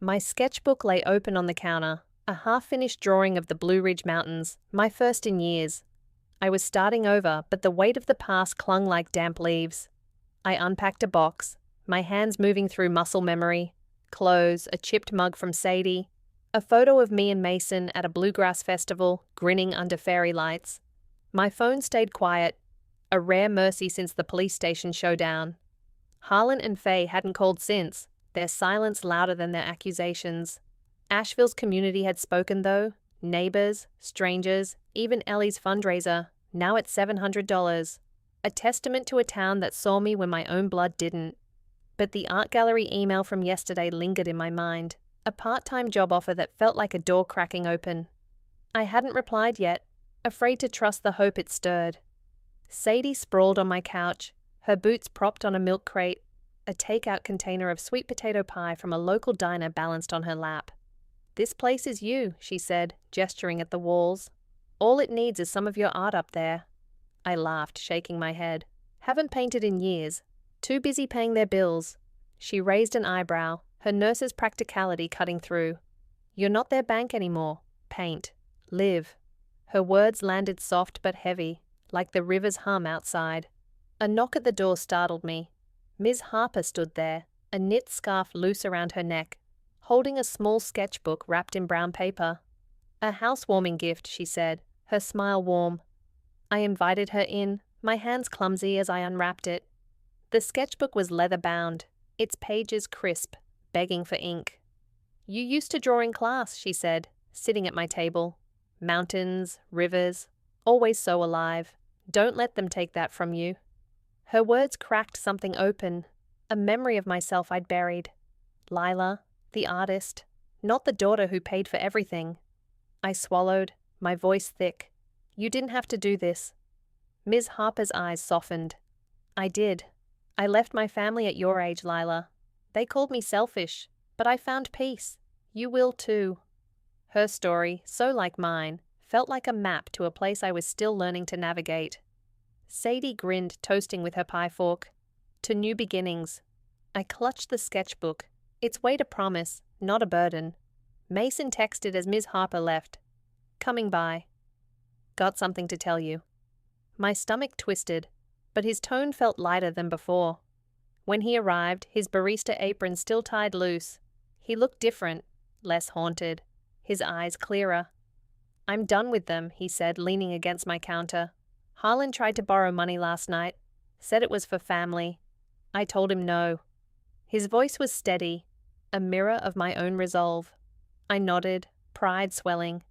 My sketchbook lay open on the counter, a half-finished drawing of the Blue Ridge Mountains, my first in years. I was starting over, but the weight of the past clung like damp leaves. I unpacked a box, my hands moving through muscle memory, clothes, a chipped mug from Sadie, a photo of me and Mason at a bluegrass festival, grinning under fairy lights. My phone stayed quiet, a rare mercy since the police station showdown. Harlan and Faye hadn't called since, their silence louder than their accusations. Asheville's community had spoken though, neighbors, strangers, even Ellie's fundraiser, now at $700. A testament to a town that saw me when my own blood didn't. But the art gallery email from yesterday lingered in my mind, a part-time job offer that felt like a door cracking open. I hadn't replied yet, afraid to trust the hope it stirred. Sadie sprawled on my couch, her boots propped on a milk crate, a takeout container of sweet potato pie from a local diner balanced on her lap. This place is you, she said, gesturing at the walls. All it needs is some of your art up there. I laughed, shaking my head. Haven't painted in years. Too busy paying their bills. She raised an eyebrow, her nurse's practicality cutting through. You're not their bank anymore. Paint. Live. Her words landed soft but heavy, like the river's hum outside. A knock at the door startled me. Ms. Harper stood there, a knit scarf loose around her neck, holding a small sketchbook wrapped in brown paper. A housewarming gift, she said, her smile warm. I invited her in, my hands clumsy as I unwrapped it. The sketchbook was leather-bound, its pages crisp, begging for ink. You used to draw in class, she said, sitting at my table. Mountains, rivers, always so alive. Don't let them take that from you. Her words cracked something open, a memory of myself I'd buried. Lila, the artist, not the daughter who paid for everything. I swallowed, my voice thick. You didn't have to do this. Ms. Harper's eyes softened. I did. I left my family at your age, Lila. They called me selfish, but I found peace. You will too. Her story, so like mine, felt like a map to a place I was still learning to navigate. Sadie grinned, toasting with her pie fork. To new beginnings. I clutched the sketchbook. Its weight a promise, not a burden. Mason texted as Ms. Harper left. Coming by. Got something to tell you. My stomach twisted, but his tone felt lighter than before. When he arrived, his barista apron still tied loose. He looked different, less haunted, his eyes clearer. I'm done with them, he said, leaning against my counter. Harlan tried to borrow money last night, said it was for family. I told him no. His voice was steady, a mirror of my own resolve. I nodded, pride swelling.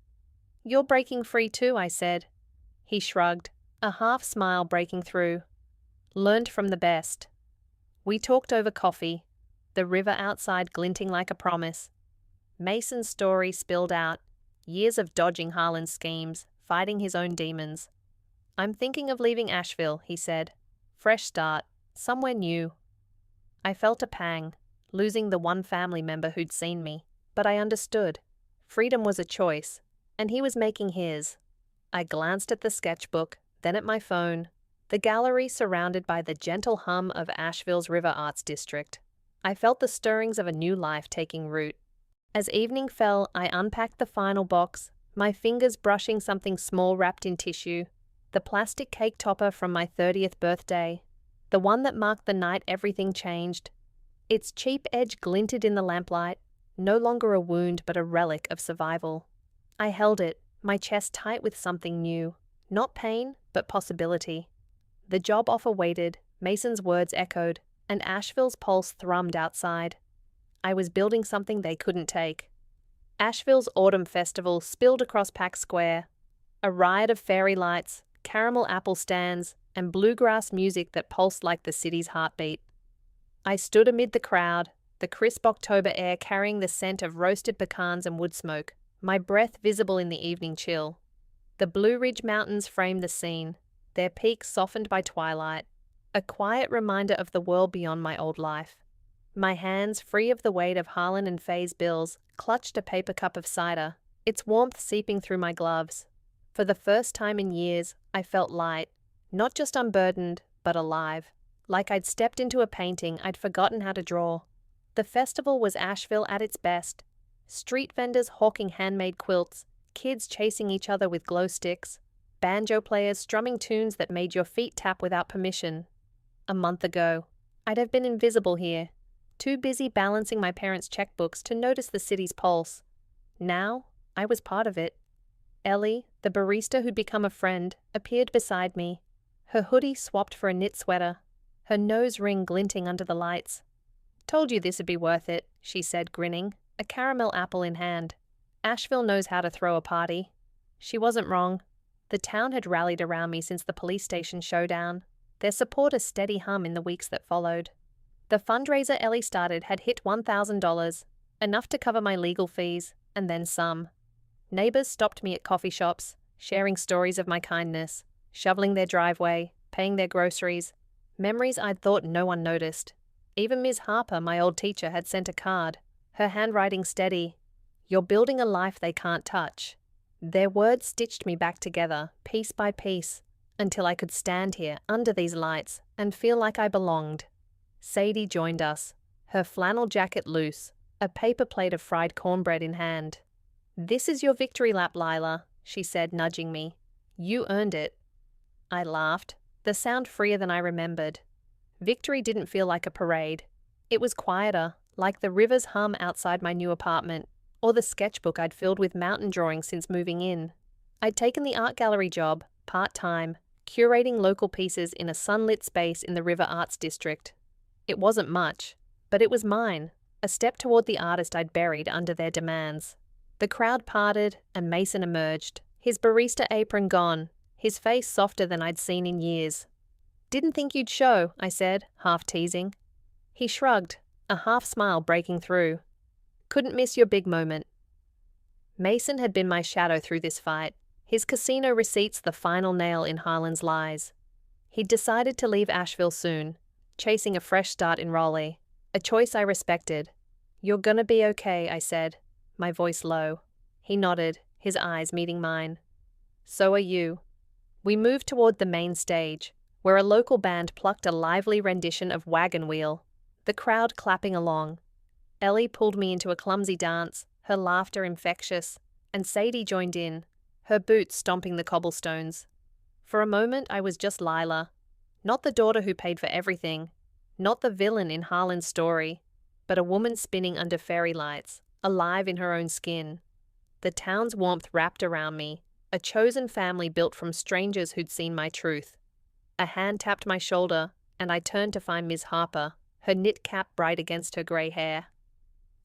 You're breaking free too, I said. He shrugged, a half smile breaking through. Learned from the best. We talked over coffee, the river outside glinting like a promise. Mason's story spilled out, years of dodging Harlan's schemes, fighting his own demons. I'm thinking of leaving Asheville, he said. Fresh start, somewhere new. I felt a pang, losing the one family member who'd seen me, but I understood. Freedom was a choice, and he was making his. I glanced at the sketchbook, then at my phone, the gallery surrounded by the gentle hum of Asheville's River Arts District. I felt the stirrings of a new life taking root. As evening fell, I unpacked the final box, my fingers brushing something small wrapped in tissue, the plastic cake topper from my 30th birthday, the one that marked the night everything changed. Its cheap edge glinted in the lamplight, no longer a wound but a relic of survival. I held it, my chest tight with something new, not pain, but possibility. The job offer waited, Mason's words echoed, and Asheville's pulse thrummed outside. I was building something they couldn't take. Asheville's autumn festival spilled across Pack Square, a riot of fairy lights, caramel apple stands, and bluegrass music that pulsed like the city's heartbeat. I stood amid the crowd, the crisp October air carrying the scent of roasted pecans and wood smoke, my breath visible in the evening chill. The Blue Ridge Mountains framed the scene, their peaks softened by twilight, a quiet reminder of the world beyond my old life. My hands, free of the weight of Harlan and Faye's bills, clutched a paper cup of cider, its warmth seeping through my gloves. For the first time in years, I felt light, not just unburdened, but alive, like I'd stepped into a painting I'd forgotten how to draw. The festival was Asheville at its best. Street vendors hawking handmade quilts, kids chasing each other with glow sticks, banjo players strumming tunes that made your feet tap without permission. A month ago, I'd have been invisible here, too busy balancing my parents' checkbooks to notice the city's pulse. Now, I was part of it. Ellie, the barista who'd become a friend, appeared beside me, her hoodie swapped for a knit sweater, her nose ring glinting under the lights. Told you this'd be worth it, she said, grinning, a caramel apple in hand. Asheville knows how to throw a party. She wasn't wrong. The town had rallied around me since the police station showdown, their support a steady hum in the weeks that followed. The fundraiser Ellie started had hit $1,000, enough to cover my legal fees, and then some. Neighbors stopped me at coffee shops, sharing stories of my kindness, shoveling their driveway, paying their groceries, memories I'd thought no one noticed. Even Ms. Harper, my old teacher, had sent a card, her handwriting steady. You're building a life they can't touch. Their words stitched me back together, piece by piece, until I could stand here under these lights and feel like I belonged. Sadie joined us, her flannel jacket loose, a paper plate of fried cornbread in hand. This is your victory lap, Lila, she said, nudging me. You earned it. I laughed, the sound freer than I remembered. Victory didn't feel like a parade. It was quieter, like the river's hum outside my new apartment, or the sketchbook I'd filled with mountain drawings since moving in. I'd taken the art gallery job, part-time, curating local pieces in a sunlit space in the River Arts District. It wasn't much, but it was mine, a step toward the artist I'd buried under their demands. The crowd parted, and Mason emerged, his barista apron gone, his face softer than I'd seen in years. Didn't think you'd show, I said, half teasing. He shrugged, a half smile breaking through. Couldn't miss your big moment. Mason had been my shadow through this fight, his casino receipts the final nail in Harlan's lies. He'd decided to leave Asheville soon, chasing a fresh start in Raleigh, a choice I respected. "You're gonna be okay," I said, my voice low. He nodded, his eyes meeting mine. "So are you." We moved toward the main stage, where a local band plucked a lively rendition of Wagon Wheel, the crowd clapping along. Ellie pulled me into a clumsy dance, her laughter infectious, and Sadie joined in, her boots stomping the cobblestones. For a moment I was just Lila, not the daughter who paid for everything, not the villain in Harlan's story, but a woman spinning under fairy lights, alive in her own skin. The town's warmth wrapped around me, a chosen family built from strangers who'd seen my truth. A hand tapped my shoulder, and I turned to find Ms. Harper, her knit cap bright against her grey hair.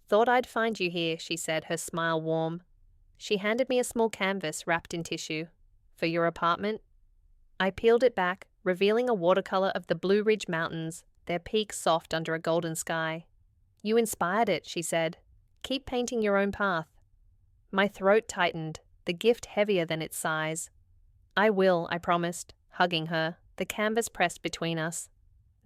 "Thought I'd find you here," she said, her smile warm. She handed me a small canvas wrapped in tissue. "For your apartment?" I peeled it back, revealing a watercolor of the Blue Ridge Mountains, their peaks soft under a golden sky. "You inspired it," she said. "Keep painting your own path." My throat tightened, the gift heavier than its size. "I will," I promised, hugging her, the canvas pressed between us.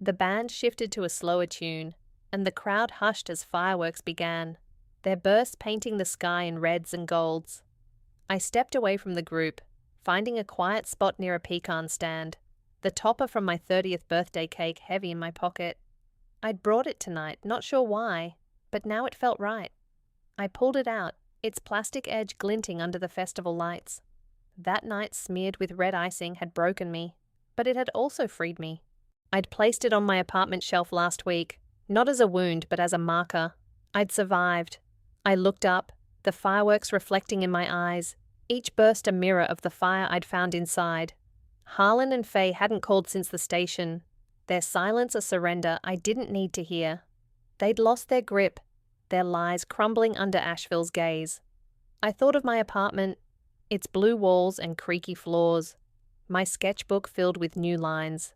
The band shifted to a slower tune, and the crowd hushed as fireworks began, their bursts painting the sky in reds and golds. I stepped away from the group, finding a quiet spot near a pecan stand, the topper from my 30th birthday cake heavy in my pocket. I'd brought it tonight, not sure why, but now it felt right. I pulled it out, its plastic edge glinting under the festival lights. That night smeared with red icing had broken me, but it had also freed me. I'd placed it on my apartment shelf last week, not as a wound but as a marker. I'd survived. I looked up, the fireworks reflecting in my eyes, each burst a mirror of the fire I'd found inside. Harlan and Faye hadn't called since the station, their silence a surrender I didn't need to hear. They'd lost their grip, their lies crumbling under Asheville's gaze. I thought of my apartment, its blue walls and creaky floors, my sketchbook filled with new lines.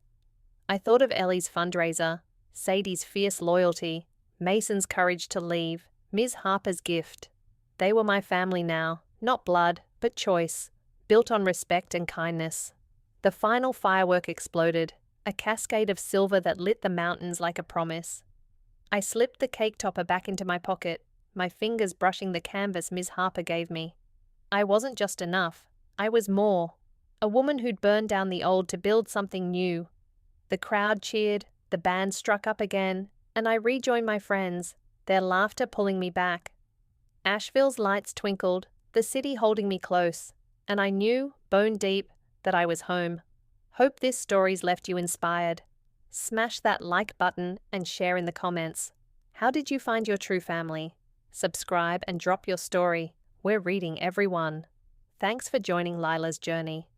I thought of Ellie's fundraiser, Sadie's fierce loyalty, Mason's courage to leave, Ms. Harper's gift. They were my family now, not blood, but choice, built on respect and kindness. The final firework exploded, a cascade of silver that lit the mountains like a promise. I slipped the cake topper back into my pocket, my fingers brushing the canvas Ms. Harper gave me. I wasn't just enough, I was more, a woman who'd burned down the old to build something new. The crowd cheered, the band struck up again, and I rejoined my friends, their laughter pulling me back. Asheville's lights twinkled, the city holding me close, and I knew, bone deep, that I was home. Hope this story's left you inspired. Smash that like button and share in the comments. How did you find your true family? Subscribe and drop your story. We're reading every one. Thanks for joining Lila's journey.